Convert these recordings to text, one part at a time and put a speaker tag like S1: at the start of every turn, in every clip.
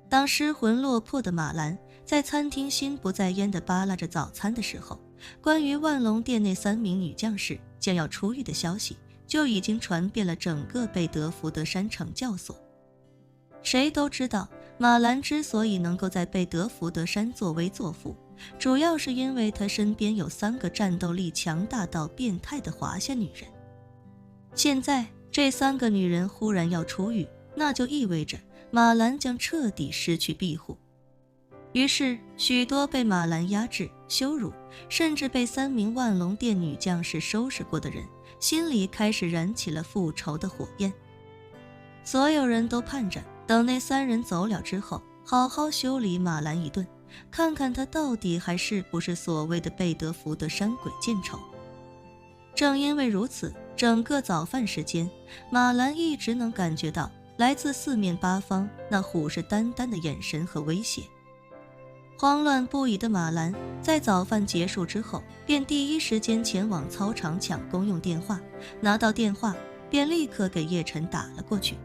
S1: 当失魂落魄的马兰在餐厅心不在焉地扒拉着早餐的时候，关于万隆店那3名女将士将要出狱的消息就已经传遍了整个贝德福德山惩教所。谁都知道，马兰之所以能够在贝德福德山作威作福，主要是因为他身边有3个战斗力强大到变态的华夏女人。现在这3个女人忽然要出狱，那就意味着马兰将彻底失去庇护。于是许多被马兰压制、羞辱，甚至被3名万隆店女将士收拾过的人，心里开始燃起了复仇的火焰。所有人都盼着等那3人走了之后，好好修理马兰一顿，看看他到底还是不是所谓的贝德福德山鬼见愁。正因为如此，整个早饭时间，马兰一直能感觉到来自4面8方那虎视眈眈的眼神和威胁。慌乱不已的马兰在早饭结束之后，便第一时间前往操场抢公用电话，拿到电话便立刻给叶晨打了过去。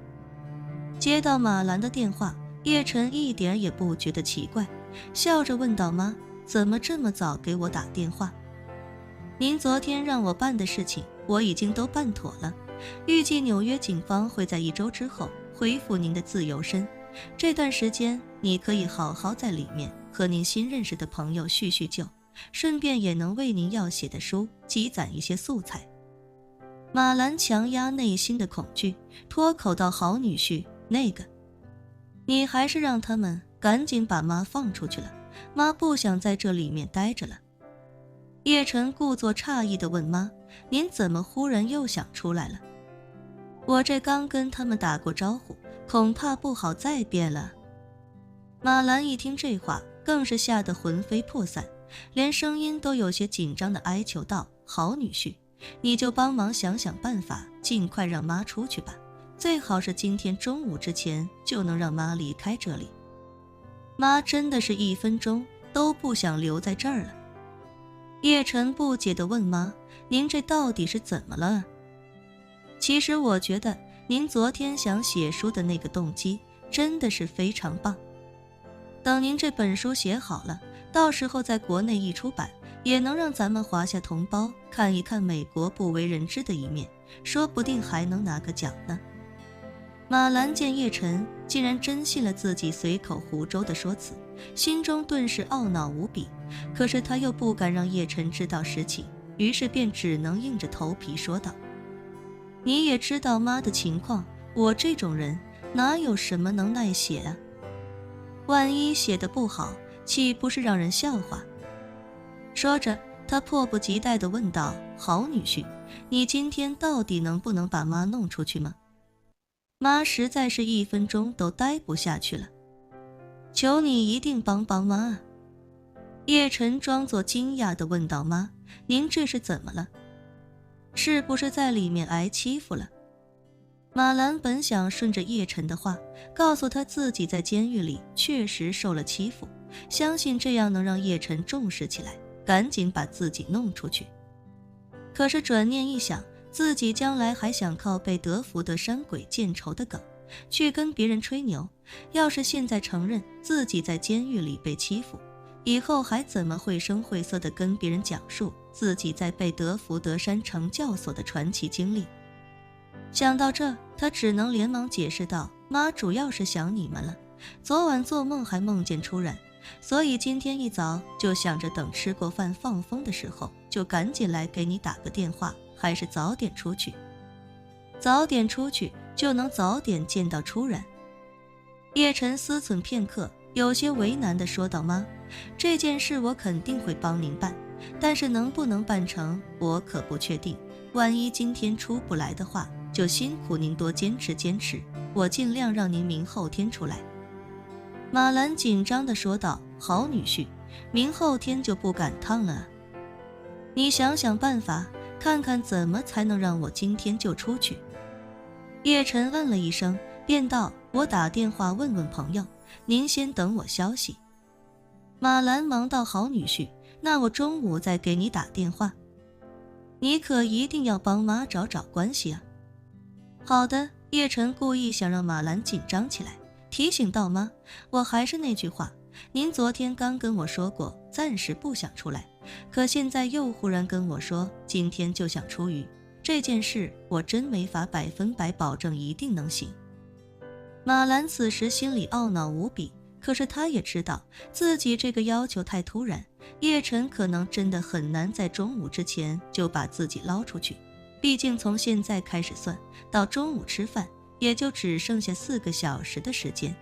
S1: 接到马兰的电话，叶晨一点也不觉得奇怪，笑着问道：妈，怎么这么早给我打电话？您昨天让我办的事情我已经都办妥了，预计纽约警方会在1周之后恢复您的自由身，这段时间你可以好好在里面和您新认识的朋友叙叙旧，顺便也能为您要写的书积攒一些素材。马兰强压内心的恐惧，脱口道：好女婿，那个，你还是让他们赶紧把妈放出去了，妈不想在这里面待着了。叶晨故作诧异地问：妈，您怎么忽然又想出来了？我这刚跟他们打过招呼，恐怕不好再变了。马兰一听这话，更是吓得魂飞魄散，连声音都有些紧张地哀求道：好女婿，你就帮忙想想办法，尽快让妈出去吧，最好是今天中午之前就能让妈离开这里。妈真的是1分钟都不想留在这儿了。叶晨不解地问：妈，您这到底是怎么了？其实我觉得您昨天想写书的那个动机真的是非常棒，等您这本书写好了，到时候在国内一出版，也能让咱们华夏同胞看一看美国不为人知的一面，说不定还能拿个奖呢。马兰见叶晨竟然真信了自己随口胡诌的说辞，心中顿时懊恼无比，可是他又不敢让叶晨知道实情，于是便只能硬着头皮说道：你也知道妈的情况，我这种人哪有什么能耐写啊？万一写得不好，岂不是让人笑话？说着，他迫不及待地问道：好女婿，你今天到底能不能把妈弄出去吗？妈实在是1分钟都待不下去了，求你一定帮帮妈啊！叶晨装作惊讶地问道：妈，您这是怎么了？是不是在里面挨欺负了？马兰本想顺着叶晨的话，告诉他自己在监狱里确实受了欺负，相信这样能让叶晨重视起来，赶紧把自己弄出去。可是转念一想，自己将来还想靠被德福的山鬼见愁的梗去跟别人吹牛，要是现在承认自己在监狱里被欺负，以后还怎么绘声绘色地跟别人讲述自己在贝德福德山惩教所的传奇经历？想到这，他只能连忙解释道：妈主要是想你们了，昨晚做梦还梦见出染，所以今天一早就想着等吃过饭放风的时候，就赶紧来给你打个电话，还是早点出去。早点出去就能早点见到出染。叶晨思忖片刻，有些为难地说道：妈，这件事我肯定会帮您办，但是能不能办成我可不确定，万一今天出不来的话，就辛苦您多坚持坚持，我尽量让您明后天出来。马兰紧张地说道：好女婿，明后天就不赶趟了啊，你想想办法，看看怎么才能让我今天就出去。叶晨嗯了一声，便道：我打电话问问朋友，您先等我消息。马兰忙道：好女婿，那我中午再给你打电话。你可一定要帮妈找找关系啊。好的，叶晨故意想让马兰紧张起来，提醒到吗？我还是那句话，您昨天刚跟我说过暂时不想出来，可现在又忽然跟我说今天就想出狱，这件事我真没法100%保证一定能行。马兰此时心里懊恼无比，可是他也知道自己这个要求太突然，叶晨可能真的很难在中午之前就把自己捞出去，毕竟从现在开始算到中午吃饭也就只剩下4个小时的时间。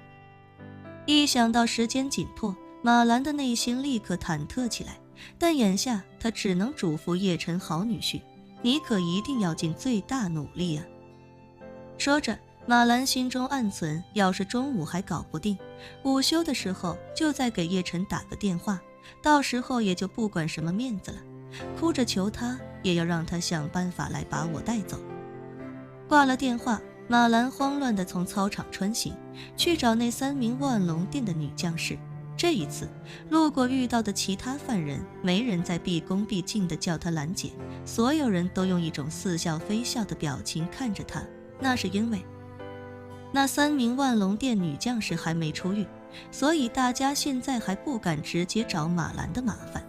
S1: 一想到时间紧迫，马兰的内心立刻忐忑起来，但眼下他只能嘱咐叶晨好女婿，你可一定要尽最大努力啊。说着，马兰心中暗存，要是中午还搞不定，午休的时候就再给叶晨打个电话，到时候也就不管什么面子了，哭着求他也要让他想办法来把我带走。挂了电话，马兰慌乱地从操场穿行，去找那3名万隆店的女将士。这一次路过遇到的其他犯人，没人再毕恭毕敬地叫她兰姐，所有人都用一种似笑非笑的表情看着她。那是因为那3名万隆店女将士还没出狱，所以大家现在还不敢直接找马兰的麻烦。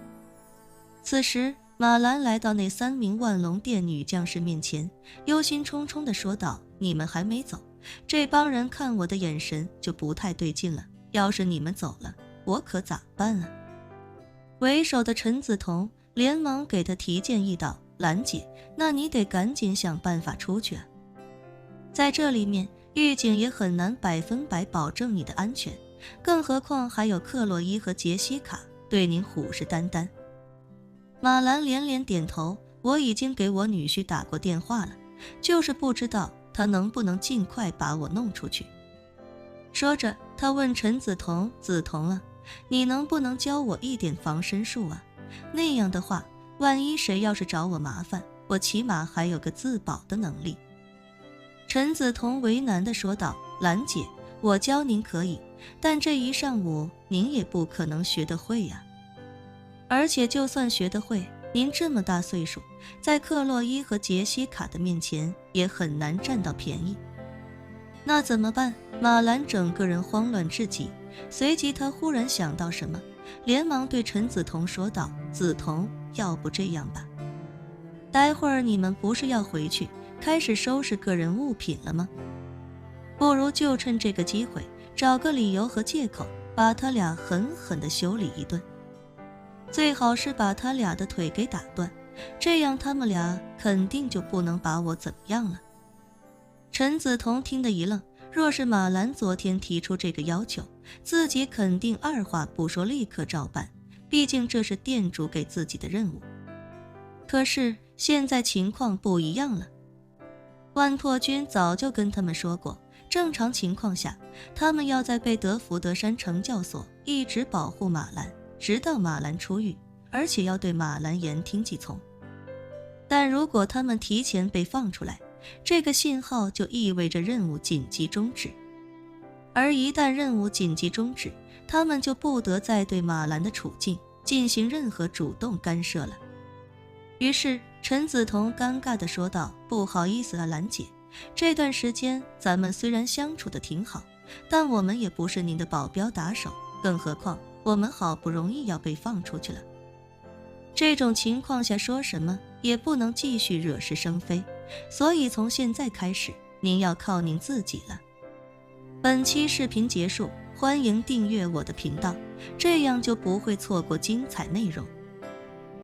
S1: 此时马兰来到那3名万隆店女将士面前，忧心忡忡地说道，你们还没走，这帮人看我的眼神就不太对劲了，要是你们走了，我可咋办啊？为首的陈梓彤连忙给他提建议道，兰姐，那你得赶紧想办法出去啊。在这里面狱警也很难100%保证你的安全，更何况还有克洛伊和杰西卡对您虎视眈眈。马兰连连点头，我已经给我女婿打过电话了，就是不知道他能不能尽快把我弄出去。说着，他问陈梓彤，梓彤啊，你能不能教我一点防身术啊？那样的话，万一谁要是找我麻烦，我起码还有个自保的能力。陈梓彤为难地说道，兰姐，我教您可以，但这一上午您也不可能学得会呀。而且就算学得会，您这么大岁数，在克洛伊和杰西卡的面前也很难占到便宜。那怎么办？马兰整个人慌乱至极，随即他忽然想到什么，连忙对陈梓彤说道，梓彤，要不这样吧，待会儿你们不是要回去开始收拾个人物品了吗？不如就趁这个机会找个理由和借口把他俩狠狠地修理一顿，最好是把他俩的腿给打断，这样他们俩肯定就不能把我怎么样了。陈梓彤听得一愣，若是马兰昨天提出这个要求，自己肯定二话不说立刻照办，毕竟这是店主给自己的任务。可是现在情况不一样了，万拓君早就跟他们说过，正常情况下他们要在贝德福德山惩教所一直保护马兰，直到马兰出狱，而且要对马兰言听计从。但如果他们提前被放出来，这个信号就意味着任务紧急终止，而一旦任务紧急终止，他们就不得再对马兰的处境进行任何主动干涉了。于是陈梓彤尴尬地说道，不好意思啊，兰姐，这段时间咱们虽然相处得挺好，但我们也不是您的保镖打手，更何况我们好不容易要被放出去了，这种情况下说什么也不能继续惹是生非，所以从现在开始您要靠您自己了。本期视频结束，欢迎订阅我的频道，这样就不会错过精彩内容。